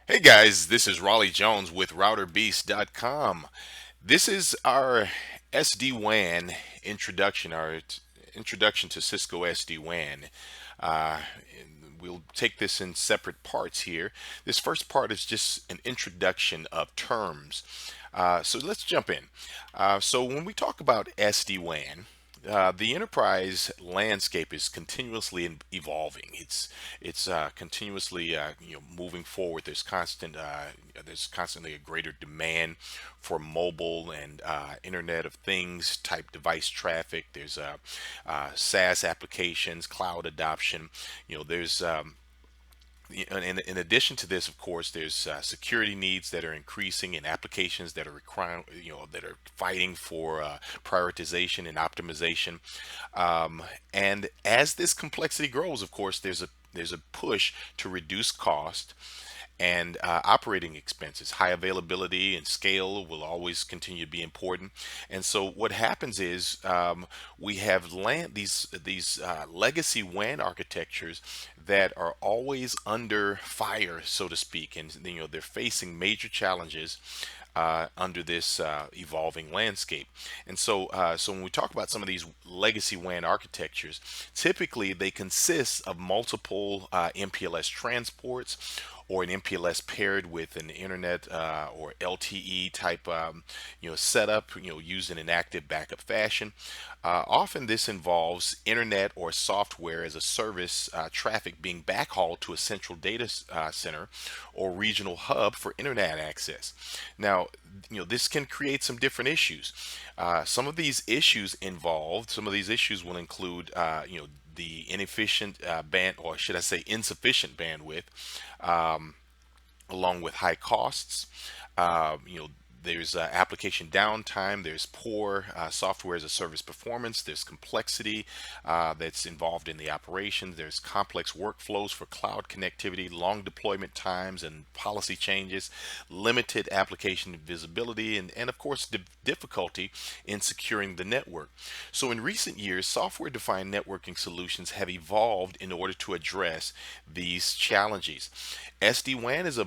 Hey guys, this is Raleigh Jones with RouterBeast.com. This is our SD-WAN introduction, introduction to Cisco SD-WAN. And we'll take this in separate parts here. This first part is just an introduction of terms. So let's jump in. So when we talk about SD-WAN, the enterprise landscape is continuously evolving. It's continuously moving forward. There's constantly a greater demand for mobile and Internet of Things type device traffic. There's SaaS applications, cloud adoption. There's in addition to this, of course, there's security needs that are increasing and applications that are requiring, that are fighting for prioritization and optimization. And as this complexity grows, of course, there's a push to reduce cost and operating expenses. High availability and scale will always continue to be important. And so what happens is we have these legacy WAN architectures that are always under fire, so to speak, and they're facing major challenges under this evolving landscape. And so when we talk about some of these legacy WAN architectures, typically they consist of multiple MPLS transports or an MPLS paired with an internet or LTE type setup, used in an active backup fashion. Often this involves internet or software as a service traffic being backhauled to a central data center or regional hub for internet access. Now, this can create some different issues. Some of these issues will include, the inefficient band, or should I say insufficient bandwidth, um, along with high costs. There's application downtime, there's poor software as a service performance, there's complexity that's involved in the operations, there's complex workflows for cloud connectivity, long deployment times and policy changes, limited application visibility, and of course, difficulty in securing the network. So, in recent years, software defined networking solutions have evolved in order to address these challenges. SD-WAN is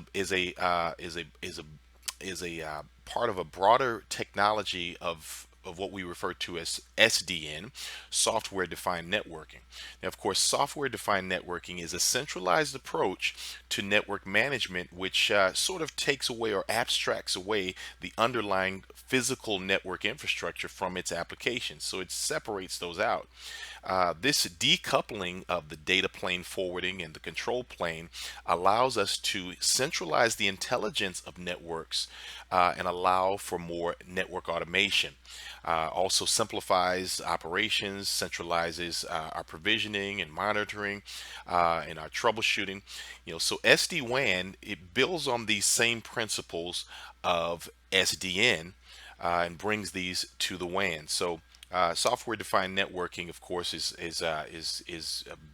a part of a broader technology of what we refer to as SDN, software defined networking. Now, of course, software defined networking is a centralized approach to network management, which sort of takes away or abstracts away the underlying physical network infrastructure from its applications. So it separates those out. This decoupling of the data plane forwarding and the control plane allows us to centralize the intelligence of networks and allow for more network automation. Also simplifies operations, centralizes our provisioning and monitoring and our troubleshooting. So SD-WAN, it builds on these same principles of SDN and brings these to the WAN. So software-defined networking, of course, is a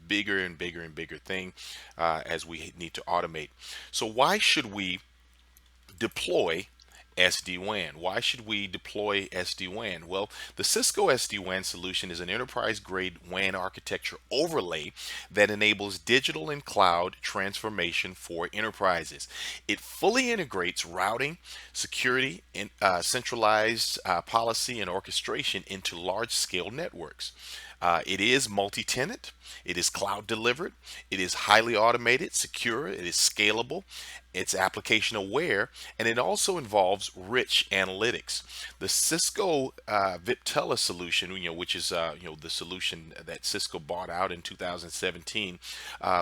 bigger and bigger and bigger thing as we need to automate. So why should we deploy SD-WAN? Why should we deploy SD-WAN? Well, the Cisco SD-WAN solution is an enterprise-grade WAN architecture overlay that enables digital and cloud transformation for enterprises. It fully integrates routing, security, and centralized policy and orchestration into large-scale networks. It is multi-tenant, it is cloud delivered, it is highly automated, secure, it is scalable, it's application aware, and it also involves rich analytics. The Cisco Viptela solution, which is the solution that Cisco bought out in 2017,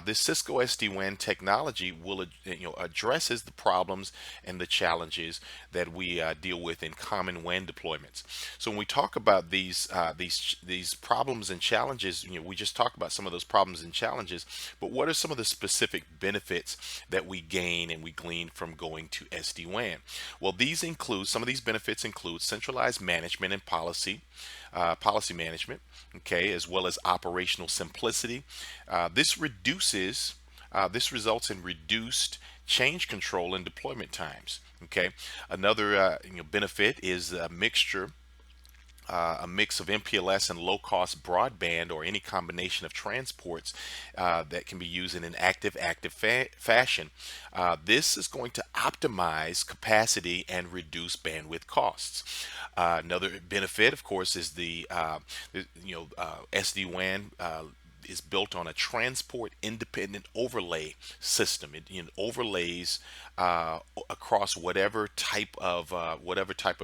this Cisco SD-WAN technology will addresses the problems and the challenges that we deal with in common WAN deployments. So when we talk about these problems and challenges, we just talked about some of those problems and challenges, but what are some of the specific benefits that we gain and we glean from going to SD-WAN? Well, some of these benefits include centralized management and policy management, okay, as well as operational simplicity. This results in reduced change control and deployment times. Okay, another benefit is a mixture a mix of MPLS and low-cost broadband or any combination of transports that can be used in an active fashion. This is going to optimize capacity and reduce bandwidth costs. Another benefit, of course, is the SD-WAN is built on a transport independent overlay system. It overlays across whatever type of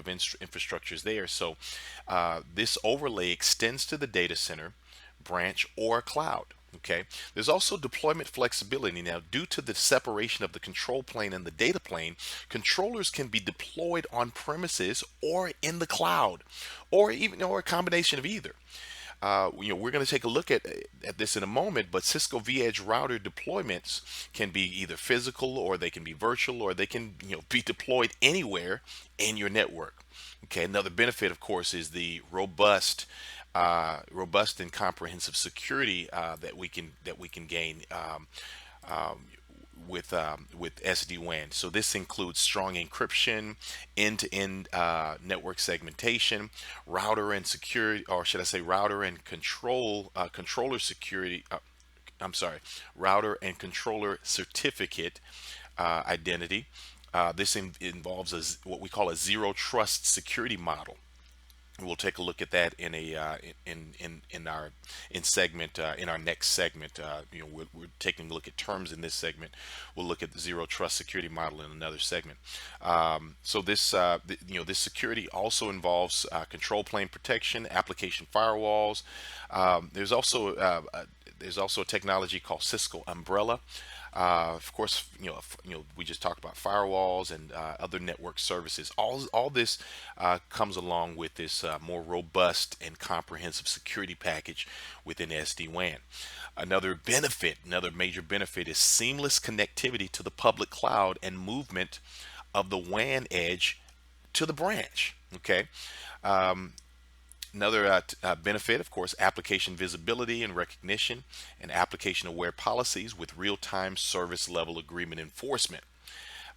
infrastructure is there. So this overlay extends to the data center, branch, or cloud. Okay. There's also deployment flexibility. Now, due to the separation of the control plane and the data plane, controllers can be deployed on premises or in the cloud, or a combination of either. We're going to take a look at this in a moment, but Cisco VEdge router deployments can be either physical, or they can be virtual, or they can be deployed anywhere in your network. Okay, another benefit, of course, is the robust and comprehensive security that we can gain with SD-WAN. So this includes strong encryption, end-to-end network segmentation, router and security, or should I say router and controller security. Router and controller certificate identity. This involves what we call a zero trust security model. We'll take a look at that in a in our next segment. We're taking a look at terms in this segment. We'll look at the zero trust security model in another segment. So this this security also involves control plane protection, application firewalls. There's also a technology called Cisco Umbrella. Of course, we just talked about firewalls and other network services. All this comes along with this more robust and comprehensive security package within SD-WAN. Another major benefit is seamless connectivity to the public cloud and movement of the WAN edge to the branch. Okay. Another benefit, of course, application visibility and recognition, and application-aware policies with real-time service level agreement enforcement.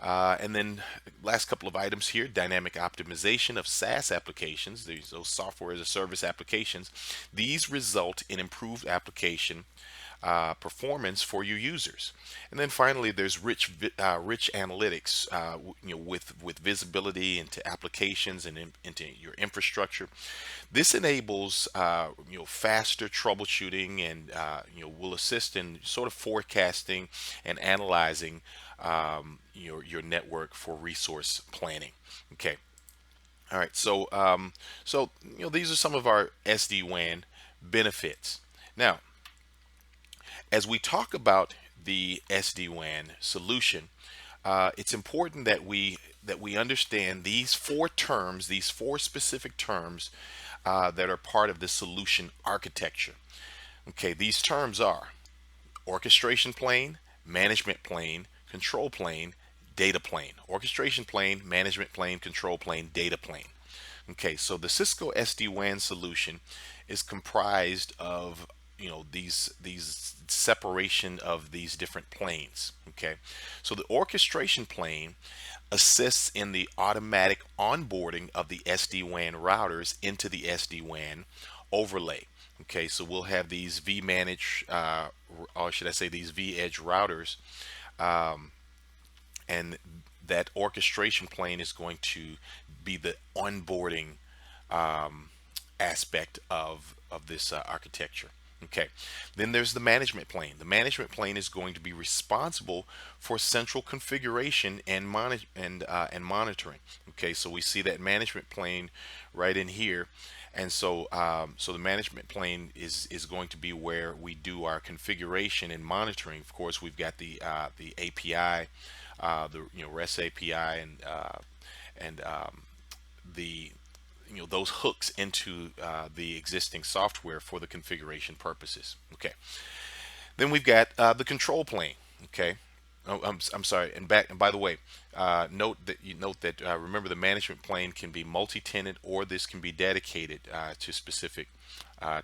And then last couple of items here: dynamic optimization of SaaS applications, those software as a service applications. These result in improved application performance for your users. And then finally, there's rich analytics, with visibility into applications and into your infrastructure. This enables faster troubleshooting, and will assist in sort of forecasting and analyzing your network for resource planning. Okay. All right. So these are some of our SD-WAN benefits. Now, as we talk about the SD-WAN solution, it's important that we understand these four specific terms that are part of the solution architecture. Okay, these terms are orchestration plane, management plane, control plane, data plane. Orchestration plane, management plane, control plane, data plane. Okay, so the Cisco SD-WAN solution is comprised of these separation of these different planes. Okay, so the orchestration plane assists in the automatic onboarding of the SD-WAN routers into the SD-WAN overlay. Okay, so we'll have these VManage, or should I say these VEdge routers, and that orchestration plane is going to be the onboarding aspect of this architecture. Okay, then there's the management plane. The management plane is going to be responsible for central configuration and monitoring. Okay, so we see that management plane right in here, and so the management plane is going to be where we do our configuration and monitoring. Of course, we've got the API, the REST API, and the those hooks into the existing software for the configuration purposes. Okay, then we've got the control plane. Okay, I'm sorry, and by the way, note that remember, the management plane can be multi-tenant, or this can be dedicated to specific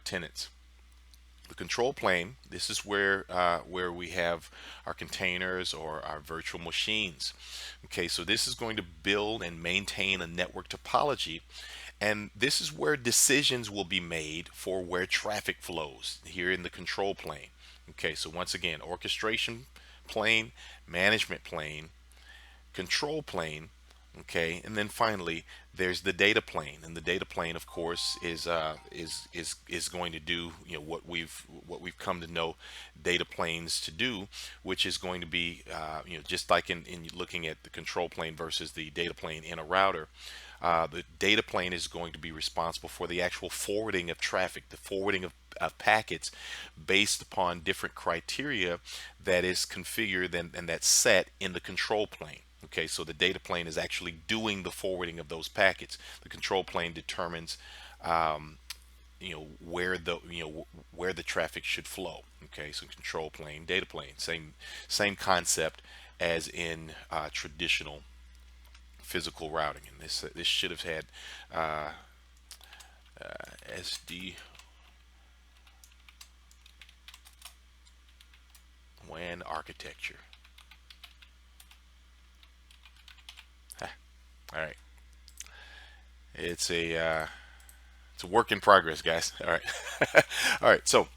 tenants. The control plane, this is where we have our containers or our virtual machines. Okay, so this is going to build and maintain a network topology And this is where decisions will be made for where traffic flows here in the control plane. Okay, so once again, orchestration plane, management plane, control plane. Okay, and then finally there's the data plane, and the data plane, of course, is going to do, what we've come to know data planes to do, which is going to be, just like in looking at the control plane versus the data plane in a router. The data plane is going to be responsible for the actual forwarding of traffic, the forwarding of packets based upon different criteria that is configured and that's set in the control plane. Okay, so the data plane is actually doing the forwarding of those packets. The control plane determines, where the traffic should flow. Okay, so control plane, data plane, same concept as in traditional physical routing. And this should have had SD-WAN architecture. All right, it's a work in progress, guys. All right, all right. So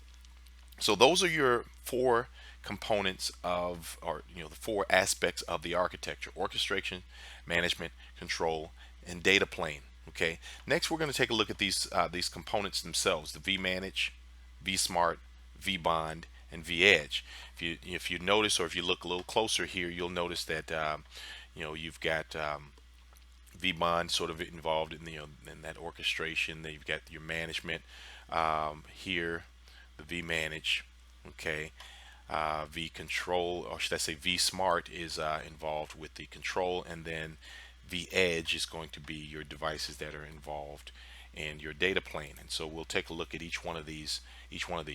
those are your four components of, or the four aspects of the architecture: orchestration, management, control, and data plane. Okay. Next, we're going to take a look at these components themselves: the VManage, VSmart, VBond, and VEdge. If you notice, or if you look a little closer here, you'll notice that you've got VBond sort of involved in in that orchestration. Then you've got your management here, the VManage. Okay, V control, or should I say VSmart, is involved with the control, and then VEdge is going to be your devices that are involved in your data plane. And so we'll take a look at each one of these.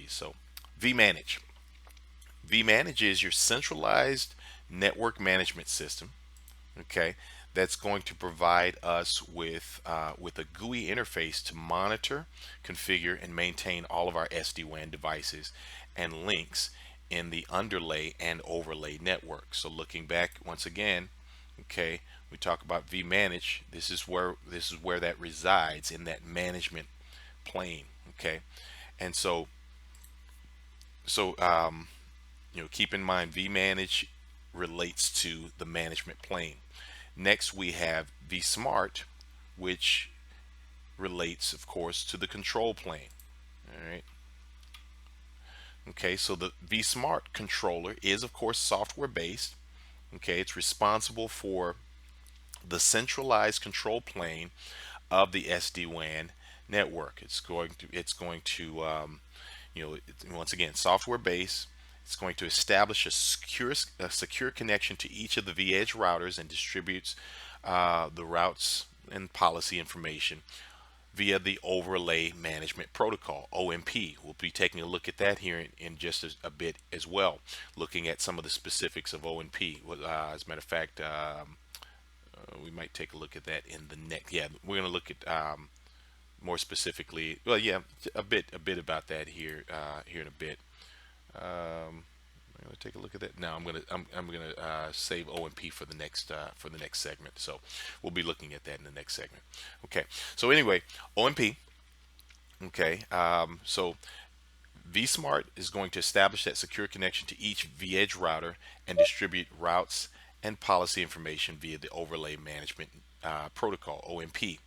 So VManage. VManage is your centralized network management system. Okay, that's going to provide us with a GUI interface to monitor, configure, and maintain all of our SD-WAN devices and links in the underlay and overlay network. So looking back once again, okay, we talk about VManage. This is where that resides, in that management plane. Okay, and keep in mind, VManage relates to the management plane. Next, we have VSmart, which relates, of course, to the control plane. All right. Okay, so the VSmart controller is, of course, software based. Okay, it's responsible for the centralized control plane of the SD-WAN network. Once again, software based. It's going to establish a secure connection to each of the VEdge routers and distributes the routes and policy information via the overlay management protocol, OMP. We'll be taking a look at that here in just a bit as well, looking at some of the specifics of OMP. As a matter of fact, we might take a look at that in the next. Yeah, we're going to look at more specifically. Well, yeah, a bit about that here in a bit. I'm going to take a look at that. Now I'm going to save OMP for the next segment. So we'll be looking at that in the next segment. Okay. So anyway, OMP. Okay. So VSmart is going to establish that secure connection to each VEdge router and distribute routes and policy information via the overlay management protocol, OMP.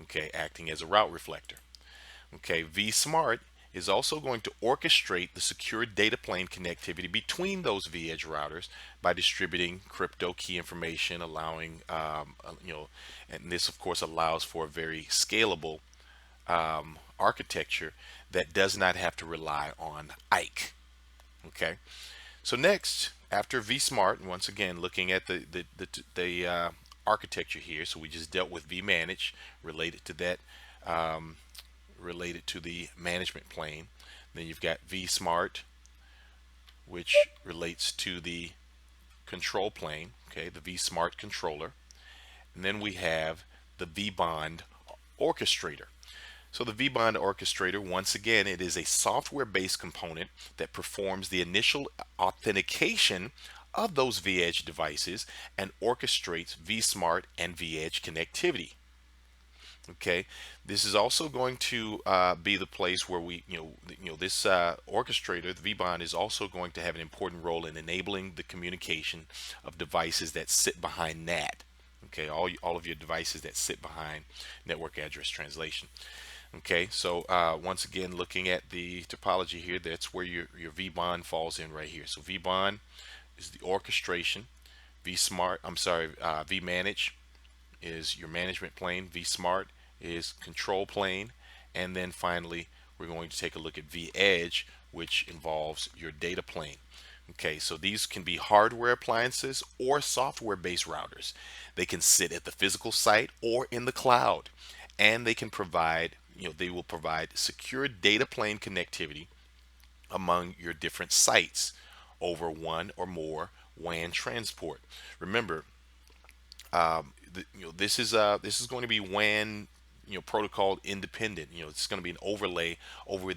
Okay, acting as a route reflector. Okay, VSmart is also going to orchestrate the secure data plane connectivity between those VEdge routers by distributing crypto key information, allowing, and this of course allows for a very scalable architecture that does not have to rely on IKE. Okay, so next, after VSmart, once again looking at the architecture here, so we just dealt with VManage related to that. Related to the management plane. Then you've got VSmart, which relates to the control plane, okay, the VSmart controller. And then we have the VBond orchestrator. So the VBond orchestrator, once again, it is a software-based component that performs the initial authentication of those VEdge devices and orchestrates VSmart and VEdge connectivity. Okay, this is also going to be the place where we, this orchestrator, the VBond, is also going to have an important role in enabling the communication of devices that sit behind NAT. Okay, all of your devices that sit behind network address translation. Okay, so once again, looking at the topology here, that's where your VBond falls in right here. So VBond is the orchestration. VSmart, I'm sorry, VManage is your management plane. VSmart is control plane. And then finally, we're going to take a look at VEdge, which involves your data plane. Okay, so these can be hardware appliances or software-based routers. They can sit at the physical site or in the cloud, and they can provide, they will provide secure data plane connectivity among your different sites over one or more WAN transport. Remember, this is going to be WAN, protocol independent. It's going to be an overlay over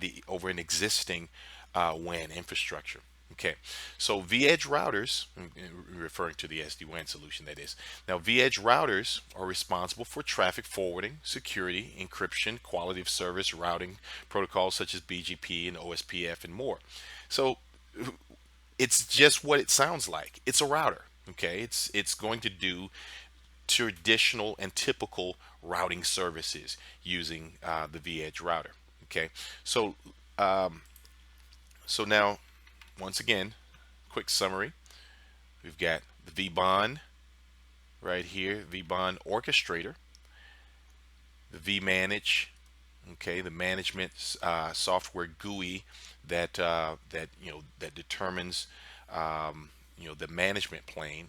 an existing WAN infrastructure. Okay, so VEdge routers, referring to the SD-WAN solution, that is. Now, VEdge routers are responsible for traffic forwarding, security, encryption, quality of service, routing protocols such as BGP and OSPF and more. So it's just what it sounds like. It's a router. Okay, it's going to do traditional and typical routing services using the VEdge router. Okay, so so now, once again, quick summary. We've got the VBond right here, VBond orchestrator, the VManage, okay, the management software GUI that determines the management plane.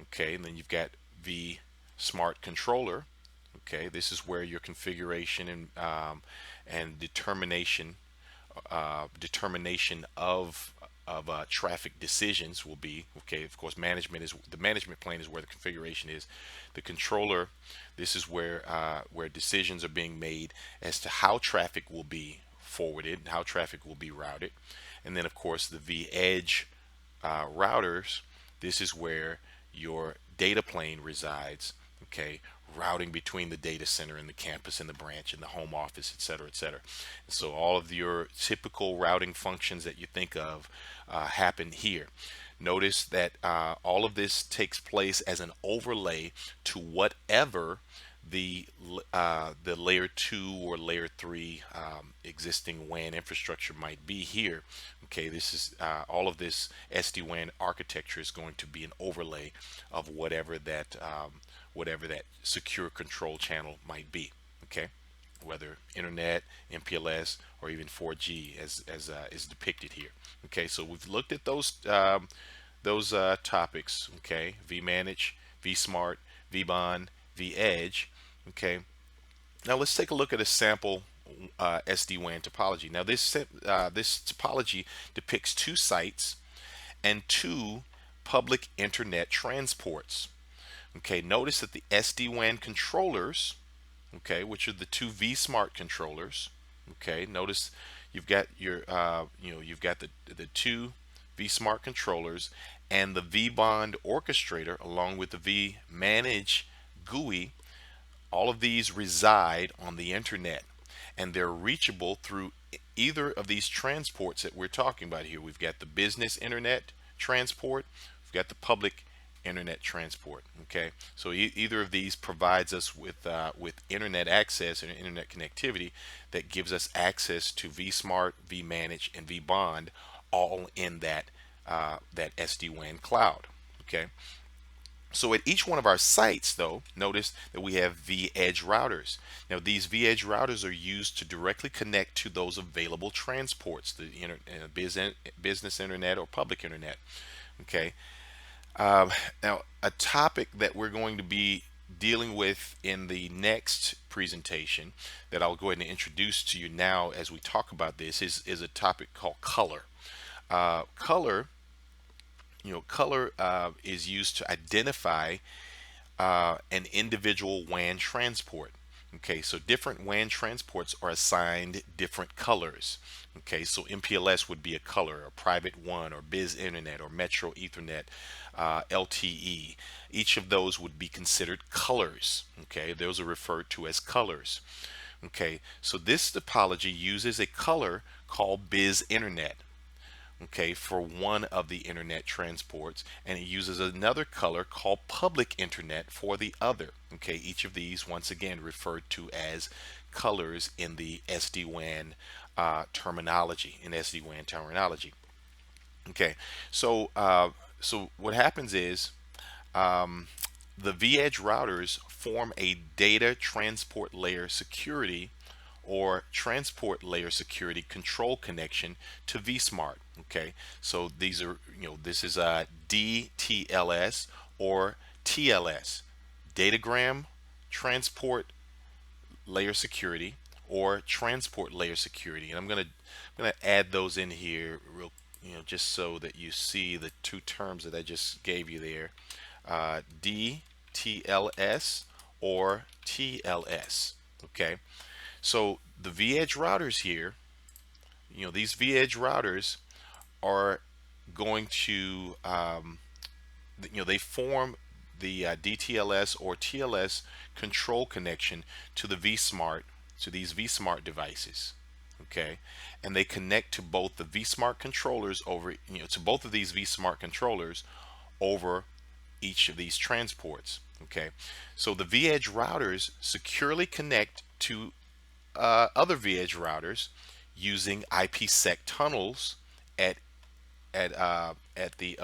Okay, and then you've got VSmart controller. Okay, this is where your configuration and determination of traffic decisions will be. Okay, of course, the management plane is where the configuration is. The controller, this is where decisions are being made as to how traffic will be forwarded and how traffic will be routed. And then, of course, the VEdge routers, this is where your data plane resides. Okay, routing between the data center and the campus and the branch and the home office, etc., etc. And so all of your typical routing functions that you think of happen here. Notice that all of this takes place as an overlay to whatever the layer 2 or layer 3 existing WAN infrastructure might be here. Okay, this is all of this SD-WAN architecture is going to be an overlay of whatever that secure control channel might be. Okay, whether internet, MPLS, or even 4G as is depicted here. Okay, so we've looked at those topics. Okay, VManage, VSmart, VBond, VEdge. Okay, now let's take a look at a sample SD-WAN topology. Now this topology depicts two sites and two public internet transports. Okay, notice that the SD-WAN controllers, okay, which are the two VSmart controllers. Okay, notice you've got you've got the two VSmart controllers and the VBond orchestrator along with the VManage GUI. All of these reside on the internet and they're reachable through either of these transports that we're talking about here. We've got the business internet transport, we've got the public internet transport. Okay, so either of these provides us with internet access and internet connectivity that gives us access to VSmart, VManage, and VBond, all in that SD-WAN cloud. Okay, so at each one of our sites, though, notice that we have VEdge routers. Now, these VEdge routers are used to directly connect to those available transports, the business internet or public internet. Okay. Now, a topic that we're going to be dealing with in the next presentation that I'll go ahead and introduce to you now as we talk about this is a topic called color. Color is used to identify an individual WAN transport. Okay, so different WAN transports are assigned different colors. Okay, so MPLS would be a color, or Private 1, or Biz Internet, or Metro Ethernet, LTE. Each of those would be considered colors. Okay, those are referred to as colors. Okay, so this topology uses a color called Biz Internet, okay, for one of the internet transports, and it uses another color called public internet for the other. Okay, each of these once again referred to as colors in the SD-WAN terminology. Okay, so what happens is the VEdge routers form a data transport layer security or transport layer security control connection to VSmart. Okay, so these are, this is a DTLS or TLS, datagram transport layer security or transport layer security. And I'm gonna add those in here real, just so that you see the two terms that I just gave you there. DTLS or TLS. Okay, so the VEdge routers here, these VEdge routers are going to, they form the DTLS or TLS control connection to the VSmart, to these VSmart devices. Okay, and they connect to both the VSmart controllers over, to both of these VSmart controllers over each of these transports. Okay, so the VEdge routers securely connect to other VEdge routers using IPsec tunnels at at the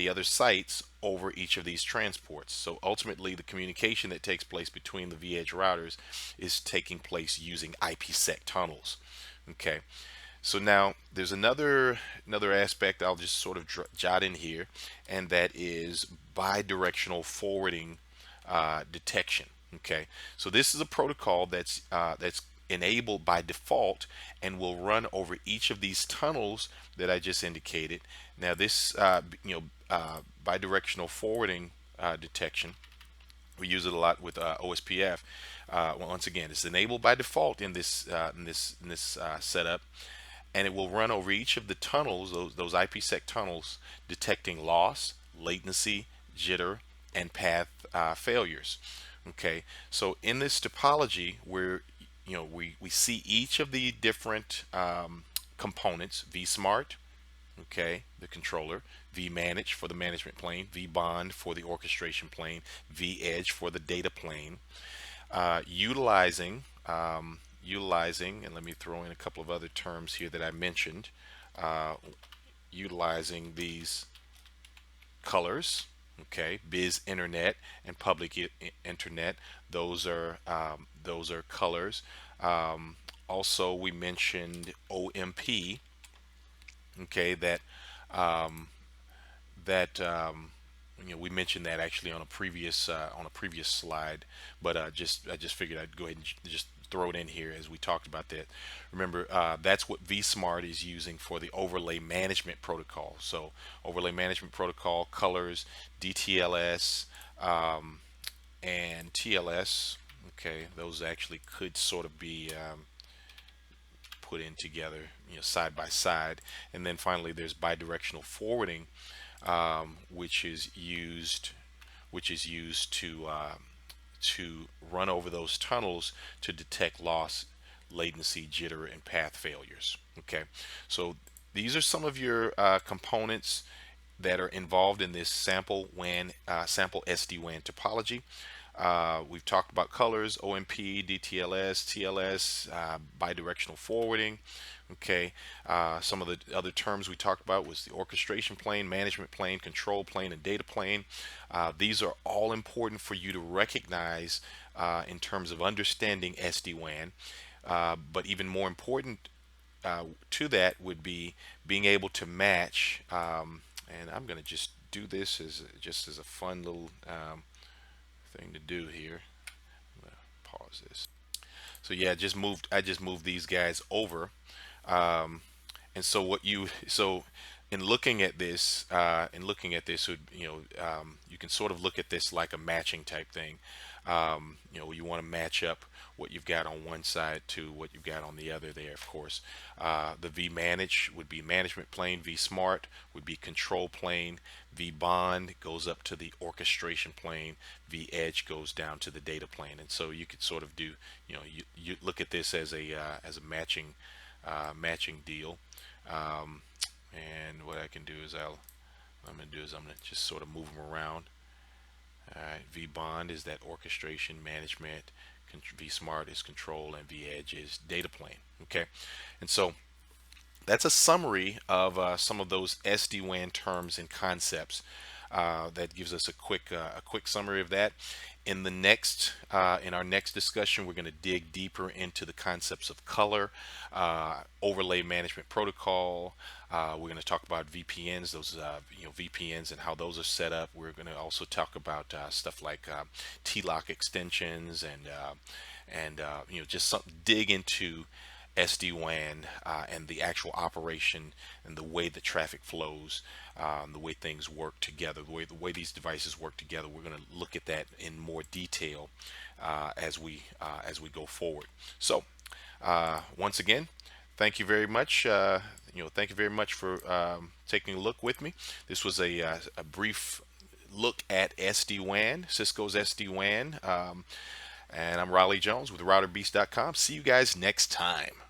other sites over each of these transports. So ultimately, the communication that takes place between the VEdge routers is taking place using IPsec tunnels. Okay. So now there's another aspect I'll just sort of jot in here, and that is bidirectional forwarding detection. Okay, so this is a protocol that's enabled by default and will run over each of these tunnels that I just indicated. Now this bidirectional forwarding detection, we use it a lot with OSPF. Once again, it's enabled by default in this setup, and it will run over each of the tunnels, those IPsec tunnels, detecting loss, latency, jitter, and path failures. Okay, so in this topology, where we see each of the different components: VSmart, okay, the controller; VManage for the management plane; VBond for the orchestration plane; VEdge for the data plane, utilizing, and let me throw in a couple of other terms here that I mentioned, uh, utilizing these colors. Okay, Biz Internet and Public Internet; those are colors. Also, we mentioned OMP. Okay, that we mentioned that actually on a previous slide, but I just figured I'd go ahead and just throw it in here as we talked about that. Remember, that's what VSmart is using for the overlay management protocol. So overlay management protocol, colors, DTLS, and TLS. Okay, those actually could sort of be put in together, side by side. And then finally, there's bidirectional forwarding, which is used to run over those tunnels to detect loss, latency, jitter, and path failures. Okay, so these are some of your components that are involved in this sample SD-WAN topology. We've talked about colors, OMP, DTLS, TLS, bidirectional forwarding. Okay, some of the other terms we talked about was the orchestration plane, management plane, control plane, and data plane. These are all important for you to recognize in terms of understanding SD-WAN. But even more important to that would be being able to match. And I'm going to just do this as a fun little thing to do here. I'm gonna pause this. So yeah, I just moved these guys over. And so in looking at this, you can sort of look at this like a matching type thing. You want to match up what you've got on one side to what you've got on the other there, of course. The VManage would be management plane, VSmart would be control plane, VBond goes up to the orchestration plane, VEdge goes down to the data plane. And so you could sort of do, you look at this as a matching deal. And what I can do is I'm going to do is I'm going to just sort of move them around. All right, VBond is that orchestration management, VSmart is control, and VEdge is data plane. Okay, and so that's a summary of some of those SD-WAN terms and concepts. That gives us a quick summary of that. In our next discussion, we're going to dig deeper into the concepts of color, overlay management protocol. We're going to talk about VPNs, those VPNs and how those are set up. We're going to also talk about stuff like T-lock extensions and just dig into SD-WAN and the actual operation and the way the traffic flows, the way things work together, the way these devices work together. We're going to look at that in more detail as we go forward. So once again, thank you very much. Thank you very much for taking a look with me. This was a brief look at SD-WAN, Cisco's SD-WAN. And I'm Raleigh Jones with routerbeast.com. See you guys next time.